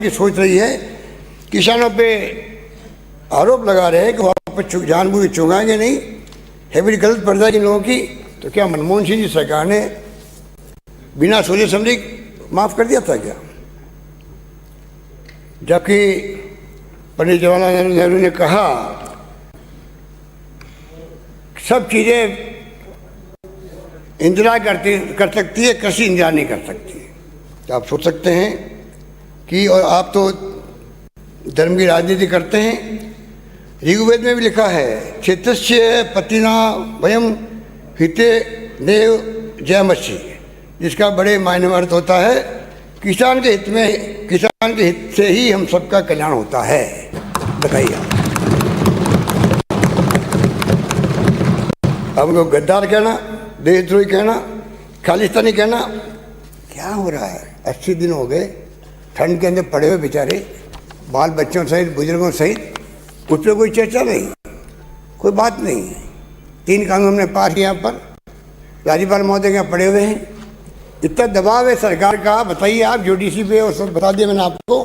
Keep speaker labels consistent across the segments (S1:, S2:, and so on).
S1: की सोच रही है, किसानों पे आरोप लगा रहे हैं कि वो जानबूझ चुंगाएंगे नहीं, हैबिट गलत पड़ जाएगी लोगों की। तो क्या मनमोहन सिंह जी सरकार ने बिना सोचे समझे माफ कर दिया था क्या? जबकि पंडित जवाहरलाल नेहरू ने कहा सब चीजें इंदिरा कर सकती है, कृषि इंदिरा नहीं कर सकती। तो आप सोच सकते हैं कि, और आप तो धर्म की राजनीति करते हैं, ऋग्वेद में भी लिखा है क्षेत्रस्य पतिना वयम हिते देव जयमसी, जिसका बड़े मायने में अर्थ होता है किसान के हित में, किसान के हित से ही हम सबका कल्याण होता है। बताइए अब उनको गद्दार कहना, देशद्रोही कहना, खालिस्तानी कहना, क्या हो रहा है? 80 दिन हो गए ठंड के अंदर पड़े हुए बेचारे, बाल बच्चों सहित बुजुर्गों सहित, उस पर कोई चर्चा नहीं, कोई बात नहीं है। 3 कानून हमने पास किया, पर राज्यपाल महोदय यहाँ पड़े हुए हैं। इतना दबाव है सरकार का, बताइए आप, यूडीसी पे और सब बता दिया मैंने आपको।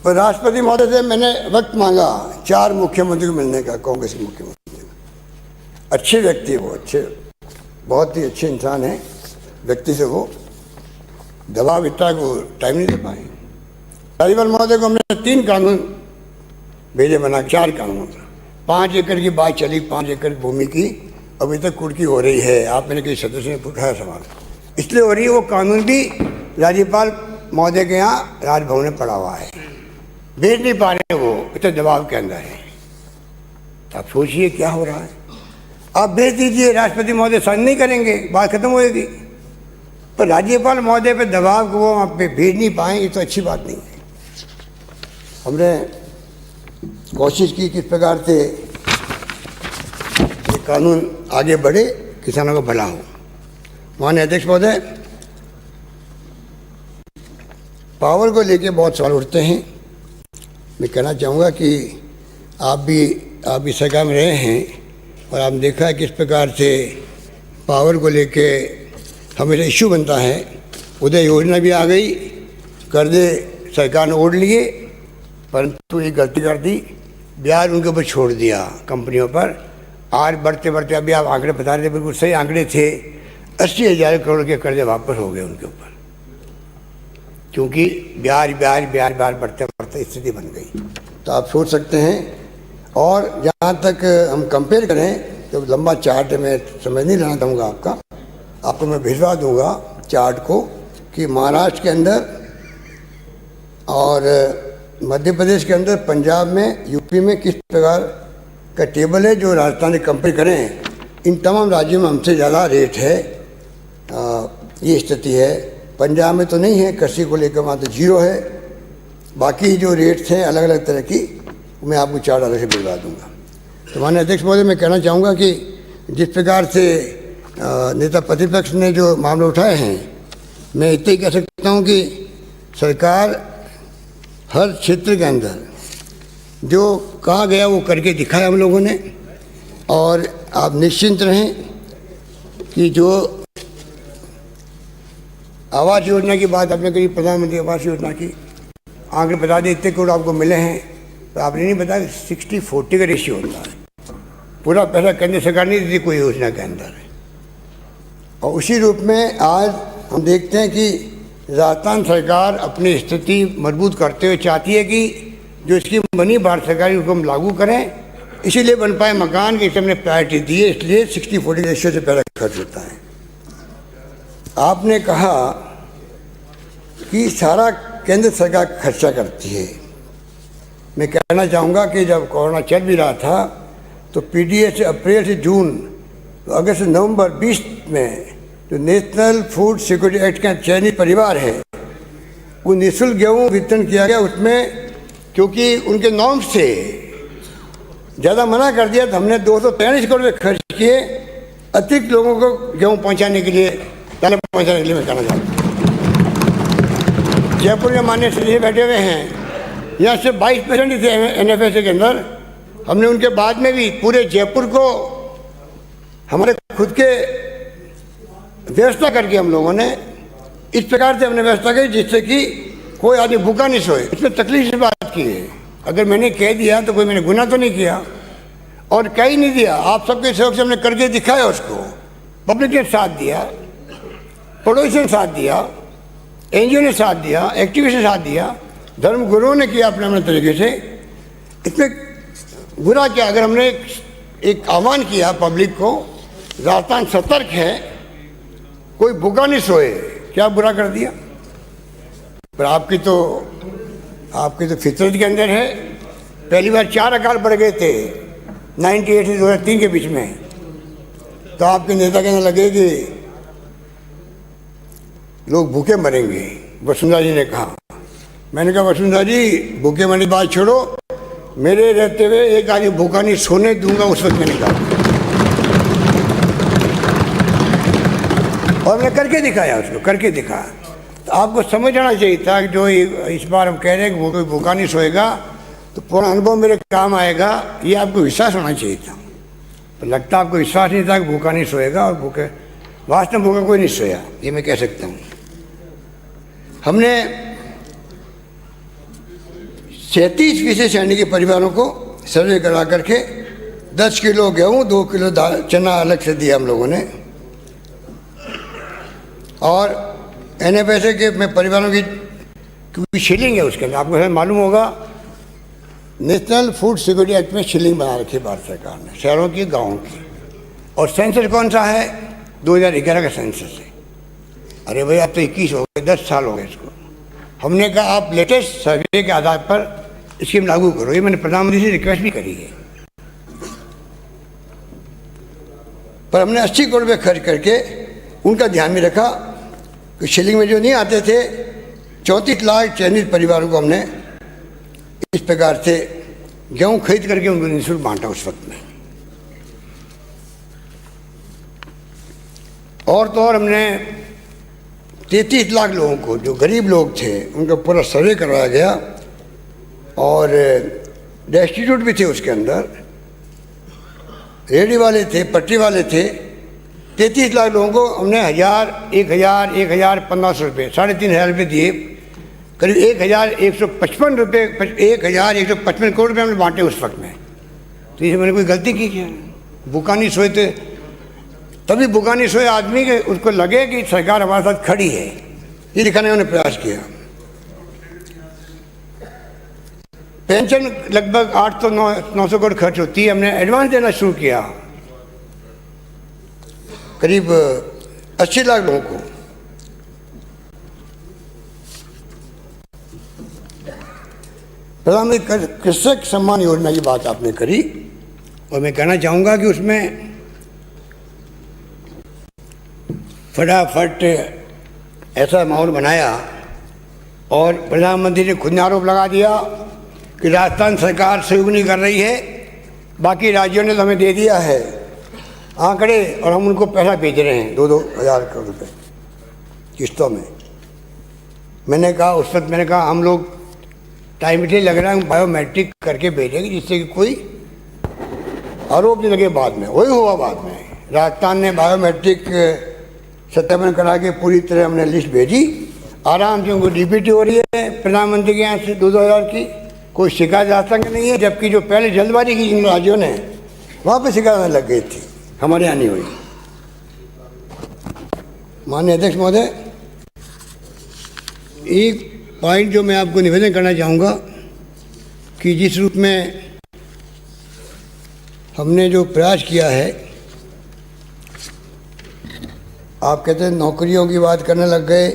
S1: पर राष्ट्रपति महोदय से मैंने वक्त मांगा 4 मुख्यमंत्री को मिलने का, कांग्रेस के मुख्यमंत्री। अच्छे व्यक्ति वो, अच्छे, बहुत ही अच्छे इंसान है, व्यक्ति से वो दबाव इतना को टाइम नहीं दे पाए। राज्यपाल महोदय को हमने 3 कानून भेजे बना, 4 कानून। 5 एकड़ की बात चली, 5 एकड़ भूमि की अभी तक कुर्की हो रही है। आप मैंने कई सदस्य ने पूछा है सवाल, इसलिए हो रही है। वो कानून भी राज्यपाल महोदय के यहाँ राजभवन में पड़ा हुआ है, भेज नहीं पा रहे, वो इतने दबाव के अंदर है। तो आप सोचिए क्या हो रहा है। आप भेज दीजिए, राष्ट्रपति महोदय साइन नहीं करेंगे, बात खत्म हो जाएगी। पर राज्यपाल महोदय पे दबाव को वो आप पे भेज नहीं पाए, ये तो अच्छी बात नहीं है। हमने कोशिश की किस प्रकार से ये कानून आगे बढ़े, किसानों का भला हो। माननीय अध्यक्ष महोदय, पावर को लेके बहुत सवाल उठते हैं। मैं कहना चाहूँगा कि आप भी सरकार में रहे हैं और आपने देखा है किस प्रकार से पावर को लेके हमेशा इश्यू बनता है। उदय योजना भी आ गई, कर्जे सरकार ने ओढ़ लिए, परंतु ये गलती कर दी, ब्याज उनके ऊपर छोड़ दिया कंपनियों पर। आज बढ़ते बढ़ते, अभी आप आंकड़े बता रहे थे, बिल्कुल सही आंकड़े थे, 80,000 करोड़ के कर्जे वापस हो गए उनके ऊपर, क्योंकि ब्याज बढ़ते बढ़ते स्थिति बन गई। तो आप सोच सकते हैं। और जहाँ तक हम कंपेयर करें तो लंबा चार्ट है, मैं समझ नहीं लेना चाहूँगा आपको मैं भिजवा दूँगा चार्ट को, कि महाराष्ट्र के अंदर और मध्य प्रदेश के अंदर, पंजाब में, यूपी में किस प्रकार का टेबल है। जो राजस्थान कंपेयर करें, इन तमाम राज्यों में हमसे ज़्यादा रेट है। ये स्थिति है। पंजाब में तो नहीं है, कृषि को लेकर वहाँ तो 0 है। बाकी जो रेट्स हैं अलग अलग तरह की, मैं आपको चार्ट अलग से भिजवा दूँगा। तो माननीय अध्यक्ष महोदय, मैं कहना चाहूँगा कि जिस प्रकार से नेता प्रतिपक्ष ने जो मामले उठाए हैं, मैं इतना ही कह सकता हूँ कि सरकार हर क्षेत्र के अंदर जो कहा गया वो करके दिखाया हम लोगों ने। और आप निश्चिंत रहें कि जो आवास योजना की बात आपने कही, प्रधानमंत्री आवास योजना की आंकड़े बता दें, इतने करोड़ आपको मिले हैं। तो आपने नहीं बताया 60-40 का रेशियो होता है। पूरा पैसा केंद्र सरकार नहीं देती कोई योजना के अंदर। और उसी रूप में आज हम देखते हैं कि राजस्थान सरकार अपनी स्थिति मजबूत करते हुए चाहती है कि जो स्कीम बनी भारत सरकार की, उसको हम लागू करें। इसीलिए बन पाए मकान की हमने प्रायोरिटी दी है, इसलिए 60-40 रेशियो से पैसा खर्च होता है। आपने कहा कि सारा केंद्र सरकार खर्चा करती है। मैं कहना चाहूँगा कि जब कोरोना चल भी रहा था तो पीडीएस अप्रैल से जून, अगस्त से नवंबर 20 में जो नेशनल फूड सिक्योरिटी एक्ट का चयनित परिवार है, वो निःशुल्क गेहूँ वितरण किया गया। उसमें क्योंकि उनके नॉर्म्स से ज़्यादा मना कर दिया, तो हमने 243 करोड़ रुपये खर्च किए अतिरिक्त लोगों को गेहूँ पहुँचाने के लिए, दालें पहुँचाने के लिए। मैं कहना चाहता हूँ जयपुर में माननीय श्री बैठे हुए हैं, यहाँ से 22% ही थे NFSA के अंदर। हमने उनके बाद में भी पूरे जयपुर को हमारे खुद के व्यवस्था करके हम लोगों ने इस प्रकार से हमने व्यवस्था की जिससे कि कोई आदमी भूखा नहीं सोए। इसमें तकलीफ से बात की है। अगर मैंने कह दिया तो कोई मैंने गुनाह तो नहीं किया, और कह ही नहीं दिया। आप सबके सहयोग से हमने करके दिखाया उसको। पब्लिक ने साथ दिया, पड़ोसी ने साथ दिया, एनजीओ ने साथ दिया, एक्टिविस्ट ने साथ दिया, धर्म गुरुओं ने किया अपने अपने तरीके से। इसमें बुरा क्या? अगर हमने एक आह्वान किया पब्लिक को, राजस्थान सतर्क है, कोई भूखा नहीं सोए, क्या बुरा कर दिया? पर आपकी तो फितरत के अंदर है। पहली बार 4 अकाल पड़ गए थे 98 से 2003 के बीच में, तो आपके नेता कहने लगे कि लोग भूखे मरेंगे, वसुंधरा जी ने कहा। मैंने कहा वसुंधरा जी, भूखे मरने की बात छोड़ो, मेरे रहते हुए एक आदमी भूखा नहीं सोने दूंगा, उस वक्त मैंने कहा। और मैंने करके दिखाया, उसको करके दिखाया। तो आपको समझ आना चाहिए था कि जो इस बार हम कह रहे हैं कि वो कोई भूखा नहीं सोएगा, तो पूरा अनुभव मेरे काम आएगा, ये आपको विश्वास होना चाहिए था। तो लगता आपको विश्वास नहीं था कि भूखा नहीं सोएगा, और भूखे वास्तव में भूखा कोई नहीं सोया, ये मैं कह सकता हूँ। हमने 37% श्रेणी के परिवारों को सर्वे करा करके 10 किलो गेहूँ, 2 किलो चना अलग से दिया हम लोगों ने। और NFSA के में परिवारों की शिलिंग है उसके अंदर, आपको मालूम होगा नेशनल फूड सिक्योरिटी एक्ट में शिलिंग बना रखी है भारत सरकार ने, शहरों की, गाँव की। और सेंसस कौन सा है? 2011 का सेंसस है। अरे भाई, अब तो 21 हो गए, 10 साल हो गए इसको। हमने कहा आप लेटेस्ट सर्वे के आधार पर स्कीम लागू करो। ये मैंने प्रधानमंत्री से रिक्वेस्ट भी करी है। पर हमने 80 करोड़ रुपये खर्च करके उनका ध्यान में रखा कि शिलिंग में जो नहीं आते थे 34 लाख चयनित परिवारों को हमने इस प्रकार से गेहूँ खरीद करके उनको निःशुल्क बांटा उस वक्त में। और तो और हमने 33 लाख लोगों को, जो गरीब लोग थे, उनका पूरा सर्वे करवाया गया। और डेस्टिट्यूट भी थे उसके अंदर, रेडी वाले थे, पटरी वाले थे। 33 लाख लोगों को हमने 1,1500 रुपये, 3,500 रुपये दिए। करीब 1,155 रुपये, 1,155 करोड़ रुपये हमने बांटे उस वक्त में। तो इसमें मैंने कोई गलती की क्या? भूखा नहीं सोए थे, तभी भूखा नहीं सोए आदमी के उसको लगे कि सरकार हमारे साथ खड़ी है, ये दिखाने का उन्होंने प्रयास किया। पेंशन लगभग 800-900 करोड़ खर्च होती है, हमने एडवांस देना शुरू किया करीब 80 लाख लोगों को। प्रधानमंत्री कृषक सम्मान योजना की बात आपने करी, और मैं कहना चाहूँगा कि उसमें फटाफट ऐसा माहौल बनाया, और प्रधानमंत्री ने खुद ने आरोप लगा दिया कि राजस्थान सरकार सहयोग नहीं कर रही है, बाकी राज्यों ने तो हमें दे दिया है आंकड़े, और हम उनको पैसा भेज रहे हैं 2-2 हज़ार करोड़ रुपये किस्तों में। मैंने कहा उस वक्त, मैंने कहा हम लोग टाइम इसलिए लग रहा है बायोमेट्रिक करके भेजेंगे जिससे कि कोई आरोप नहीं लगे बाद में। वही हुआ बाद में, राजस्थान ने बायोमेट्रिक सत्यापन करा के पूरी तरह हमने लिस्ट भेजी, आराम से उनको डीपीटी हो रही है प्रधानमंत्री के यहाँ से 2-2 हज़ार की, कोई शिकायत आज तक नहीं है। जबकि जो पहले जल्दबाजी की जिन राज्यों ने, वहाँ पे शिकायत लग गई थी, हमारे यहाँ नहीं हुई। माननीय अध्यक्ष महोदय, एक पॉइंट जो मैं आपको निवेदन करना चाहूँगा कि जिस रूप में हमने जो प्रयास किया है, आप कहते हैं नौकरियों की बात करने लग गए।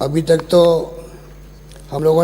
S1: अभी तक तो हम लोगों ने